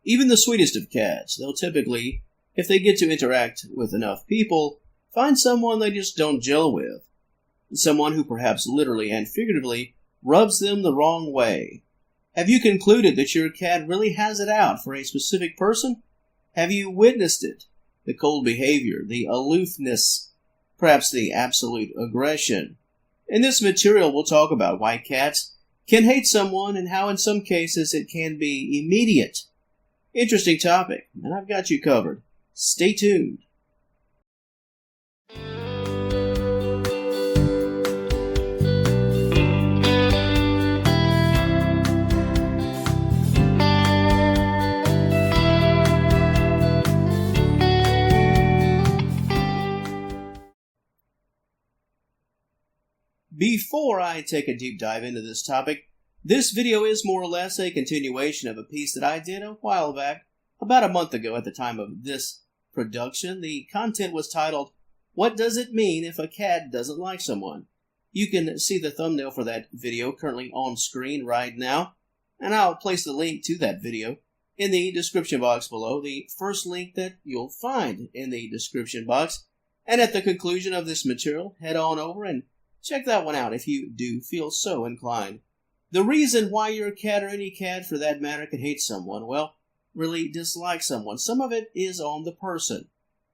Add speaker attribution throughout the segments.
Speaker 1: Even the sweetest of cats, they'll typically, if they get to interact with enough people, find someone they just don't gel with. Someone who perhaps literally and figuratively rubs them the wrong way. Have you concluded that your cat really has it out for a specific person? Have you witnessed it? The cold behavior, the aloofness, perhaps the absolute aggression. In this material, we'll talk about why cats can hate someone and how in some cases it can be immediate. Interesting topic, and I've got you covered. Stay tuned. Before I take a deep dive into this topic, this video is more or less a continuation of a piece that I did a while back, about a month ago at the time of this production. The content was titled, "What Does It Mean If a Cat Doesn't Like Someone?" You can see the thumbnail for that video currently on screen right now, and I'll place the link to that video in the description box below, the first link that you'll find in the description box. And at the conclusion of this material, head on over and check that one out if you do feel so inclined. The reason why your cat, or any cat for that matter, can hate someone, well, really dislike someone, some of it is on the person,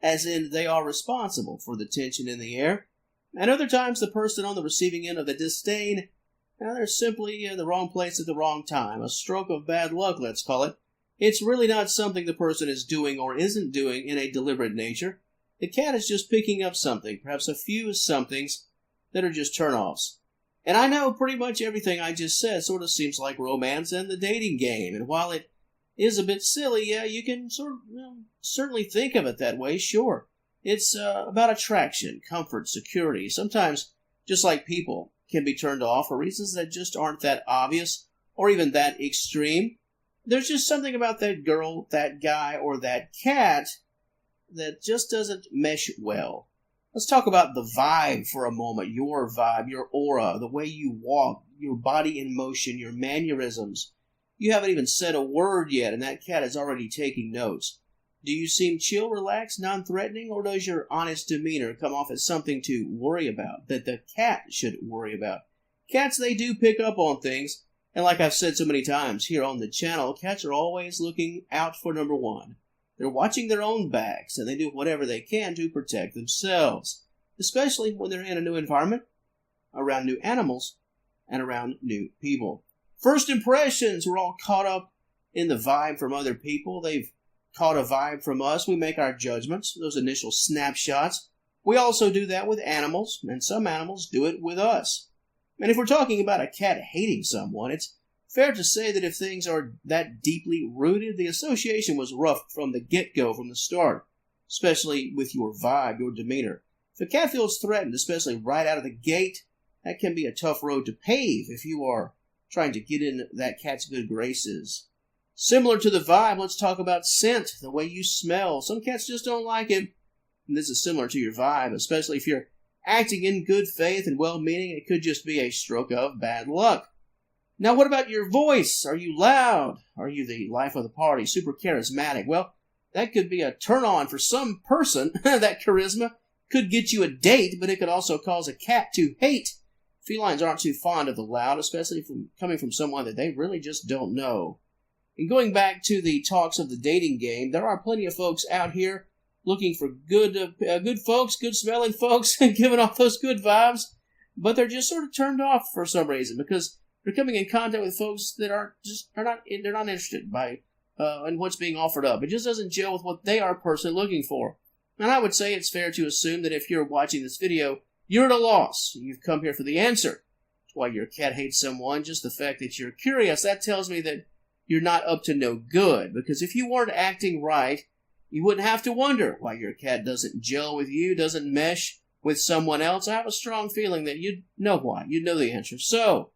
Speaker 1: as in they are responsible for the tension in the air, and other times the person on the receiving end of the disdain, they're simply in the wrong place at the wrong time, a stroke of bad luck, let's call it. It's really not something the person is doing or isn't doing in a deliberate nature. The cat is just picking up something, perhaps a few somethings, that are just turn-offs. And I know pretty much everything I just said sort of seems like romance and the dating game, and while it is a bit silly, yeah, you can certainly think of it that way, sure. It's about attraction, comfort, security. Sometimes, just like people can be turned off for reasons that just aren't that obvious or even that extreme, there's just something about that girl, that guy, or that cat that just doesn't mesh well. Let's talk about the vibe for a moment, your vibe, your aura, the way you walk, your body in motion, your mannerisms. You haven't even said a word yet, and that cat is already taking notes. Do you seem chill, relaxed, non-threatening, or does your honest demeanor come off as something to worry about, that the cat should worry about? Cats, they do pick up on things, and like I've said so many times here on the channel, cats are always looking out for number one. They're watching their own backs, and they do whatever they can to protect themselves, especially when they're in a new environment, around new animals, and around new people. First impressions, we're all caught up in the vibe from other people. They've caught a vibe from us. We make our judgments, those initial snapshots. We also do that with animals, and some animals do it with us. And if we're talking about a cat hating someone, it's fair to say that if things are that deeply rooted, the association was rough from the get-go, from the start, especially with your vibe, your demeanor. If a cat feels threatened, especially right out of the gate, that can be a tough road to pave if you are trying to get in that cat's good graces. Similar to the vibe, let's talk about scent, the way you smell. Some cats just don't like it, and this is similar to your vibe, especially if you're acting in good faith and well-meaning. It could just be a stroke of bad luck. Now, what about your voice? Are you loud? Are you the life of the party, super charismatic? Well, that could be a turn-on for some person. That charisma could get you a date, but it could also cause a cat to hate. Felines aren't too fond of the loud, especially coming from someone that they really just don't know. And going back to the talks of the dating game, there are plenty of folks out here looking for good folks, good-smelling folks, and giving off those good vibes, but they're just sort of turned off for some reason because they're coming in contact with folks that they're not interested by in what's being offered up. It just doesn't gel with what they are personally looking for. And I would say it's fair to assume that if you're watching this video, you're at a loss. You've come here for the answer. That's why your cat hates someone. Just the fact that you're curious, that tells me that you're not up to no good. Because if you weren't acting right, you wouldn't have to wonder why your cat doesn't gel with you, doesn't mesh with someone else. I have a strong feeling that you'd know why. You'd know the answer. So,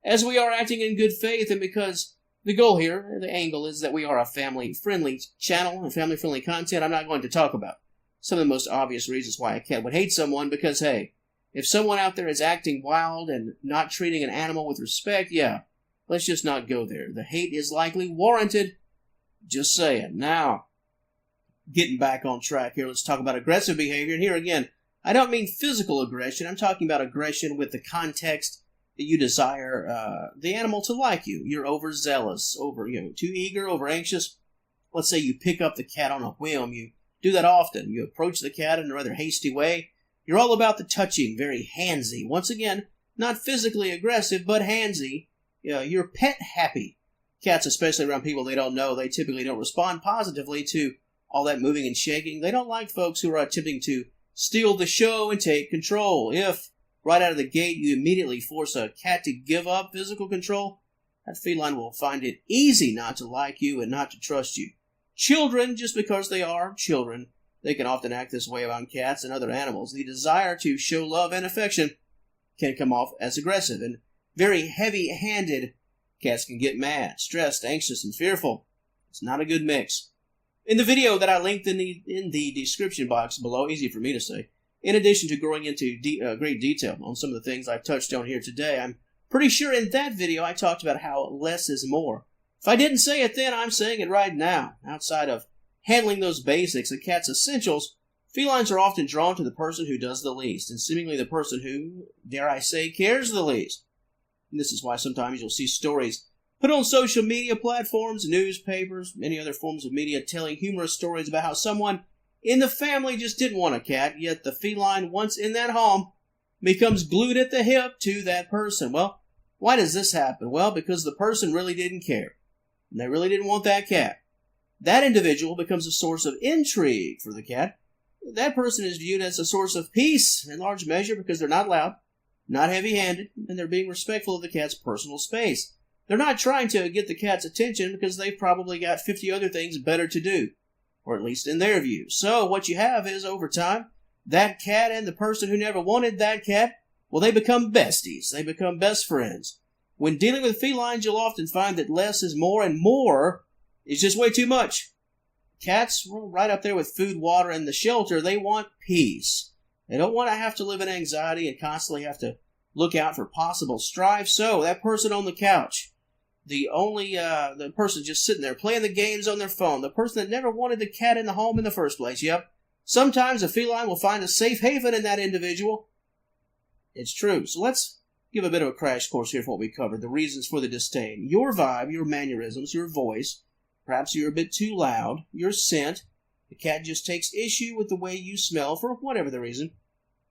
Speaker 1: as we are acting in good faith, and because the goal here, the angle is that we are a family-friendly channel and family-friendly content, I'm not going to talk about some of the most obvious reasons why a cat would hate someone, because, hey, if someone out there is acting wild and not treating an animal with respect, yeah, let's just not go there. The hate is likely warranted, Just saying. Now, getting back on track here, let's talk about aggressive behavior. And here again, I don't mean physical aggression. I'm talking about aggression with the context that you desire the animal to like you. You're overzealous, too eager, over anxious. Let's say you pick up the cat on a whim. You do that often. You approach the cat in a rather hasty way. You're all about the touching, very handsy. Once again, not physically aggressive, but handsy. You're pet happy. Cats, especially around people they don't know, they typically don't respond positively to all that moving and shaking. They don't like folks who are attempting to steal the show and take control. If, right out of the gate, you immediately force a cat to give up physical control, that feline will find it easy not to like you and not to trust you. Children, just because they are children, they can often act this way around cats and other animals. The desire to show love and affection can come off as aggressive, and very heavy-handed. Cats can get mad, stressed, anxious, and fearful. It's not a good mix. In the video that I linked in the description box below, easy for me to say, in addition to going into great detail on some of the things I've touched on here today, I'm pretty sure in that video I talked about how less is more. If I didn't say it then, I'm saying it right now. Outside of handling those basics, the cat's essentials, felines are often drawn to the person who does the least, and seemingly the person who, dare I say, cares the least. And this is why sometimes you'll see stories put on social media platforms, newspapers, many other forms of media telling humorous stories about how someone in the family just didn't want a cat, yet the feline, once in that home, becomes glued at the hip to that person. Well, why does this happen? Well, because the person really didn't care, and they really didn't want that cat. That individual becomes a source of intrigue for the cat. That person is viewed as a source of peace in large measure because they're not loud, not heavy-handed, and they're being respectful of the cat's personal space. They're not trying to get the cat's attention because they've probably got 50 other things better to do, or at least in their view. So what you have is, over time, that cat and the person who never wanted that cat, well, they become besties. They become best friends. When dealing with felines, you'll often find that less is more, and more is just way too much. Cats, right up there with food, water, and the shelter, they want peace. They don't want to have to live in anxiety and constantly have to look out for possible strife. So that person on the couch, the person just sitting there playing the games on their phone, the person that never wanted the cat in the home in the first place, yep. Sometimes a feline will find a safe haven in that individual. It's true. So let's give a bit of a crash course here for what we covered, the reasons for the disdain. Your vibe, your mannerisms, your voice. Perhaps you're a bit too loud. Your scent. The cat just takes issue with the way you smell for whatever the reason.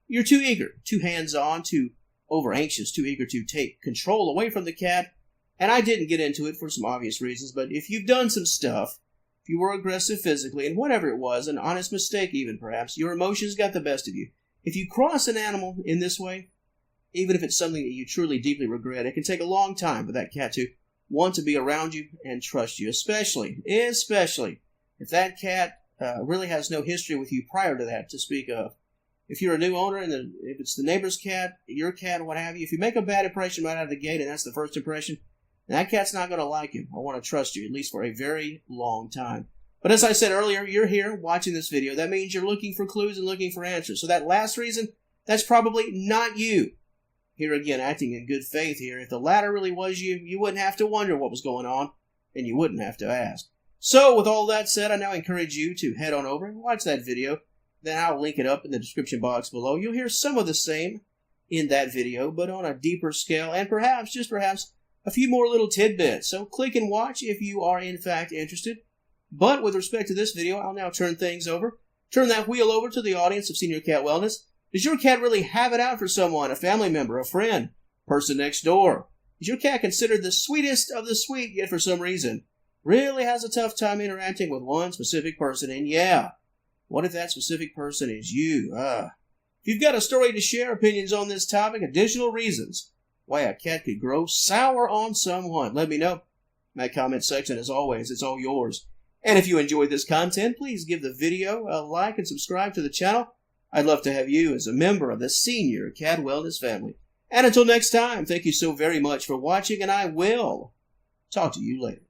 Speaker 1: You're too eager, too hands-on, too over-anxious, too eager to take control away from the cat. And I didn't get into it for some obvious reasons, but if you've done some stuff, if you were aggressive physically, and whatever it was, an honest mistake even perhaps, your emotions got the best of you. If you cross an animal in this way, even if it's something that you truly deeply regret, it can take a long time for that cat to want to be around you and trust you, especially if that cat really has no history with you prior to that to speak of. If you're a new owner and if it's the neighbor's cat, your cat, what have you, if you make a bad impression right out of the gate and that's the first impression, that cat's not going to like you or want to trust you, at least for a very long time. But as I said earlier, you're here watching this video. That means you're looking for clues and looking for answers. So that last reason, that's probably not you. Here again, acting in good faith here. If the latter really was you, you wouldn't have to wonder what was going on, and you wouldn't have to ask. So with all that said, I now encourage you to head on over and watch that video. Then I'll link it up in the description box below. You'll hear some of the same in that video, but on a deeper scale, and perhaps, just perhaps, a few more little tidbits. So click and watch if you are in fact interested. But with respect to this video, I'll now turn things over. Turn that wheel over to the audience of Senior Cat Wellness. Does your cat really have it out for someone, a family member, a friend, person next door? Is your cat considered the sweetest of the sweet, yet for some reason really has a tough time interacting with one specific person? And yeah, what if that specific person is you? If you've got a story to share, opinions on this topic, additional reasons why a cat could grow sour on someone, let me know. My comment section, as always, it's all yours. And if you enjoyed this content, please give the video a like and subscribe to the channel. I'd love to have you as a member of the Senior Cat Wellness family. And until next time, thank you so very much for watching, and I will talk to you later.